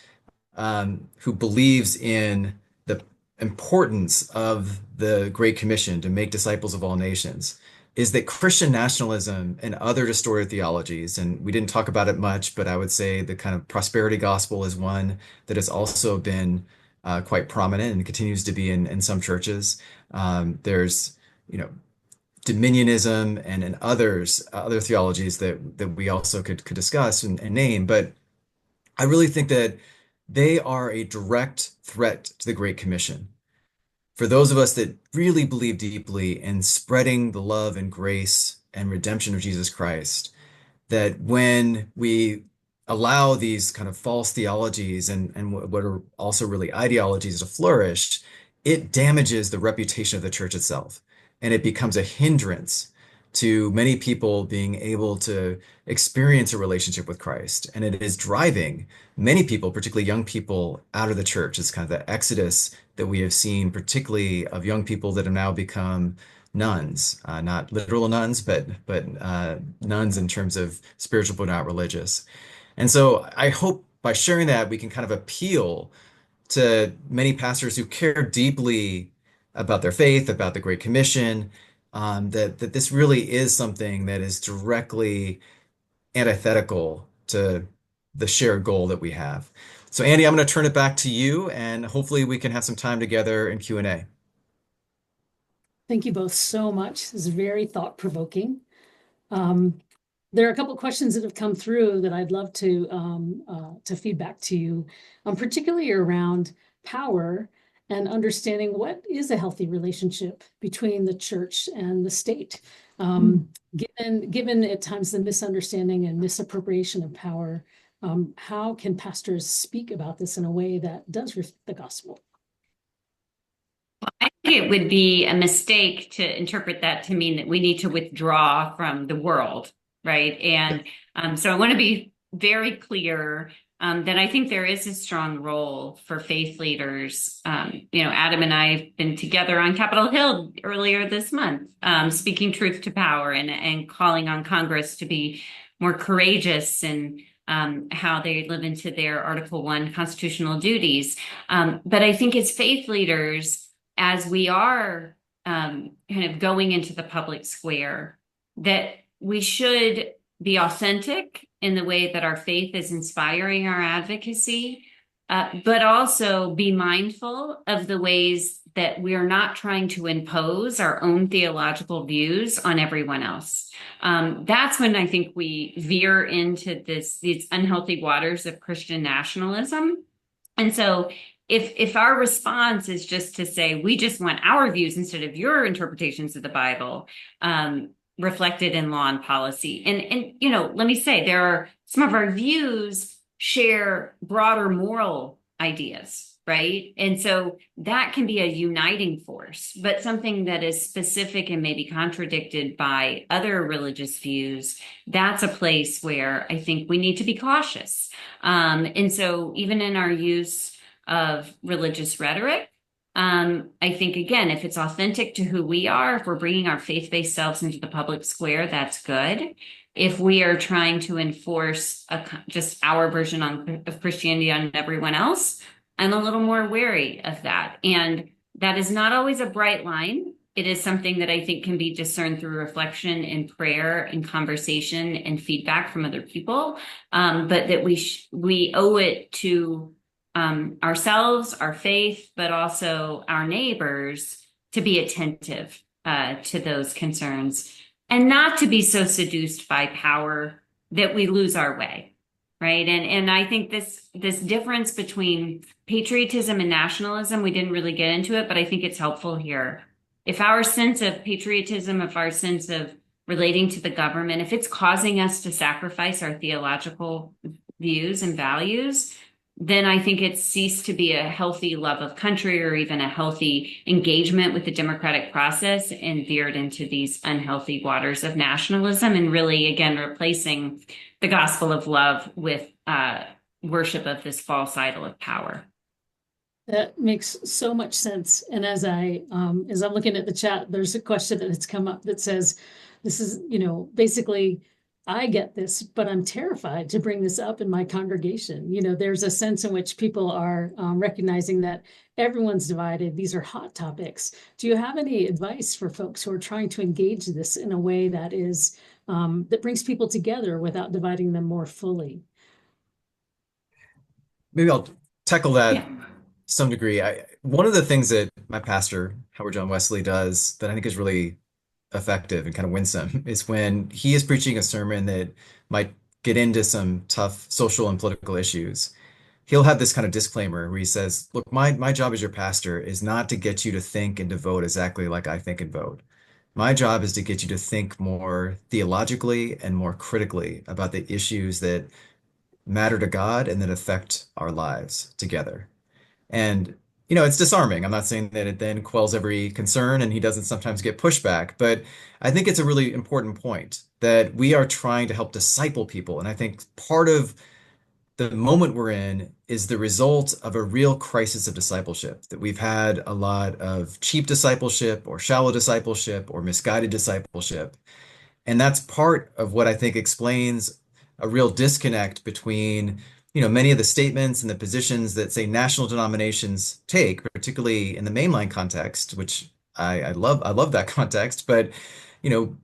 who believes in the importance of the Great Commission to make disciples of all nations, is that Christian nationalism and other distorted theologies, and we didn't talk about it much, but I would say the kind of prosperity gospel is one that has also been quite prominent and continues to be in some churches. There's, you know, dominionism and other theologies that we also could discuss and name, but I really think that they are a direct threat to the Great Commission. For those of us that really believe deeply in spreading the love and grace and redemption of Jesus Christ, that when we allow these kind of false theologies and what are also really ideologies to flourish, it damages the reputation of the church itself. And it becomes a hindrance to many people being able to experience a relationship with Christ. And it is driving many people, particularly young people, out of the church. It's kind of the exodus that we have seen, particularly of young people that have now become nuns, not literal nuns, but nuns in terms of spiritual but not religious. And so I hope by sharing that we can kind of appeal to many pastors who care deeply about their faith, about the Great Commission, that this really is something that is directly antithetical to the shared goal that we have. So Andy, I'm going to turn it back to you, and hopefully we can have some time together in Q&A. Thank you both so much. This is very thought-provoking. There are a couple of questions that have come through that I'd love to feedback to you, particularly around power and understanding what is a healthy relationship between the church and the state. Given at times the misunderstanding and misappropriation of power, how can pastors speak about this in a way that does reflect the gospel? I think it would be a mistake to interpret that to mean that we need to withdraw from the world, right? And so I want to be very clear that I think there is a strong role for faith leaders. Adam and I have been together on Capitol Hill earlier this month, speaking truth to power and calling on Congress to be more courageous in how they live into their Article 1 constitutional duties. But I think as faith leaders, as we are kind of going into the public square, that we should be authentic in the way that our faith is inspiring our advocacy, but also be mindful of the ways that we are not trying to impose our own theological views on everyone else. That's when I think we veer into these unhealthy waters of Christian nationalism. And so if our response is just to say, we just want our views instead of your interpretations of the Bible, reflected in law and policy. And let me say, there are some of our views share broader moral ideas, right? And so that can be a uniting force, but something that is specific and maybe contradicted by other religious views, that's a place where I think we need to be cautious. And so even in our use of religious rhetoric, I think, again, if it's authentic to who we are, if we're bringing our faith-based selves into the public square, that's good. If we are trying to enforce just our version of Christianity on everyone else, I'm a little more wary of that. And that is not always a bright line. It is something that I think can be discerned through reflection and prayer and conversation and feedback from other people, but that we owe it to ourselves, our faith, but also our neighbors to be attentive to those concerns and not to be so seduced by power that we lose our way, right? And I think this difference between patriotism and nationalism, we didn't really get into it, but I think it's helpful here. If our sense of patriotism, if our sense of relating to the government, if it's causing us to sacrifice our theological views and values, then I think it's ceased to be a healthy love of country or even a healthy engagement with the democratic process and veered into these unhealthy waters of nationalism and really, again, replacing the gospel of love with worship of this false idol of power. That makes so much sense. And as I'm looking at the chat, there's a question that has come up that says, this is, basically, I get this, but I'm terrified to bring this up in my congregation. There's a sense in which people are recognizing that everyone's divided. These are hot topics. Do you have any advice for folks who are trying to engage this in a way that is that brings people together without dividing them more fully? Maybe I'll tackle that Yeah. to some degree. One of the things that my pastor, Howard John Wesley, does that I think is really effective and kind of winsome is when he is preaching a sermon that might get into some tough social and political issues. He'll have this kind of disclaimer where he says, look, my job as your pastor is not to get you to think and to vote exactly like I think and vote. My job is to get you to think more theologically and more critically about the issues that matter to God and that affect our lives together. And, it's disarming. I'm not saying that it then quells every concern and he doesn't sometimes get pushback, but I think it's a really important point that we are trying to help disciple people. And I think part of the moment we're in is the result of a real crisis of discipleship, that we've had a lot of cheap discipleship or shallow discipleship or misguided discipleship. And that's part of what I think explains a real disconnect between, many of the statements and the positions that, say, national denominations take, particularly in the mainline context, which I love. I love that context, but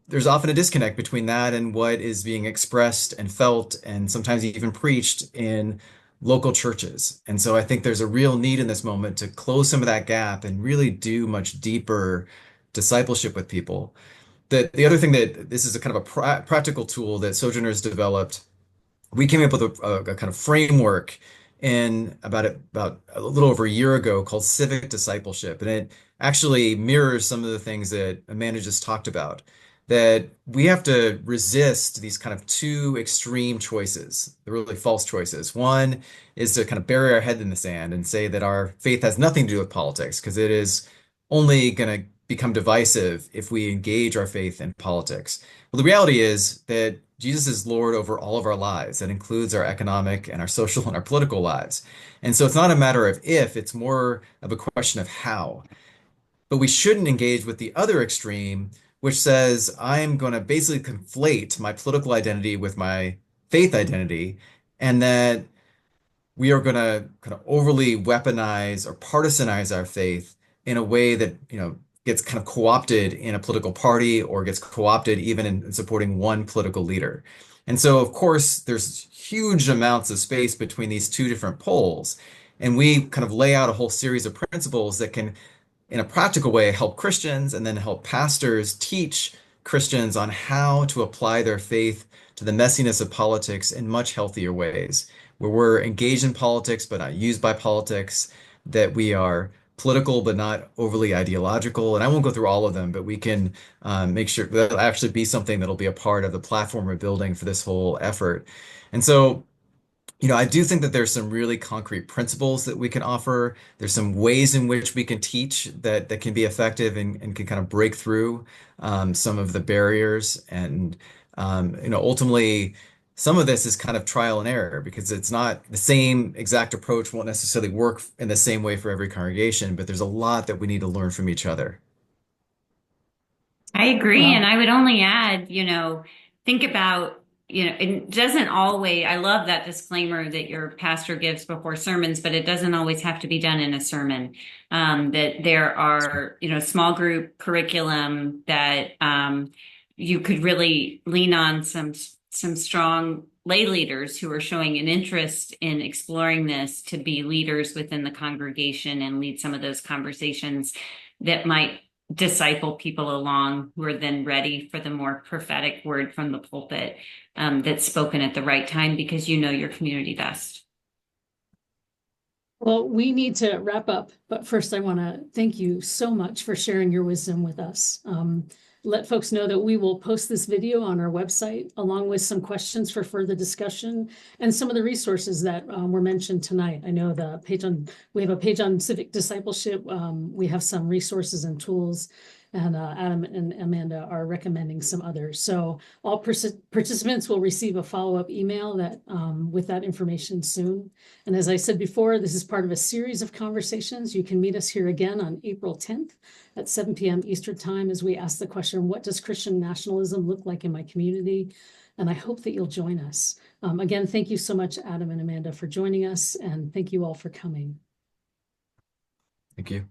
there's often a disconnect between that and what is being expressed and felt and sometimes even preached in local churches. And so I think there's a real need in this moment to close some of that gap and really do much deeper discipleship with people. The other thing that this is a kind of a practical tool that Sojourners developed. We came up with a kind of framework in about a little over a year ago called civic discipleship, and it actually mirrors some of the things that Amanda just talked about. That we have to resist these kind of two extreme choices, the really false choices. One is to kind of bury our head in the sand and say that our faith has nothing to do with politics because it is only going to become divisive if we engage our faith in politics. Well, the reality is that Jesus is Lord over all of our lives. That includes our economic and our social and our political lives. And so it's not a matter of if, it's more of a question of how. But we shouldn't engage with the other extreme, which says I'm going to basically conflate my political identity with my faith identity, and that we are going to kind of overly weaponize or partisanize our faith in a way that, gets kind of co-opted in a political party or gets co-opted even in supporting one political leader. And so, of course, there's huge amounts of space between these two different poles. And we kind of lay out a whole series of principles that can, in a practical way, help Christians and then help pastors teach Christians on how to apply their faith to the messiness of politics in much healthier ways, where we're engaged in politics but not used by politics, that we are political but not overly ideological. And I won't go through all of them, but we can make sure that'll actually be something that'll be a part of the platform we're building for this whole effort. And so, I do think that there's some really concrete principles that we can offer. There's some ways in which we can teach that can be effective and can kind of break through some of the barriers. And, ultimately, some of this is kind of trial and error because it's not the same exact approach won't necessarily work in the same way for every congregation, but there's a lot that we need to learn from each other. I agree. And Well, I would only add, think about, it doesn't always, I love that disclaimer that your pastor gives before sermons, but it doesn't always have to be done in a sermon. That there are, small group curriculum that you could really lean on some strong lay leaders who are showing an interest in exploring this to be leaders within the congregation and lead some of those conversations that might disciple people along who are then ready for the more prophetic word from the pulpit that's spoken at the right time because you know your community best. well, we need to wrap up, but first I want to thank you so much for sharing your wisdom with us. Let folks know that we will post this video on our website along with some questions for further discussion and some of the resources that were mentioned tonight. I know we have a page on civic discipleship. We have some resources and tools, and Adam and Amanda are recommending some others. So all participants will receive a follow-up email with that information soon. And as I said before, this is part of a series of conversations. You can meet us here again on April 10th at 7 p.m. Eastern Time as we ask the question, what does Christian nationalism look like in my community? and I hope that you'll join us. Again, thank you so much, Adam and Amanda, for joining us, and thank you all for coming. Thank you.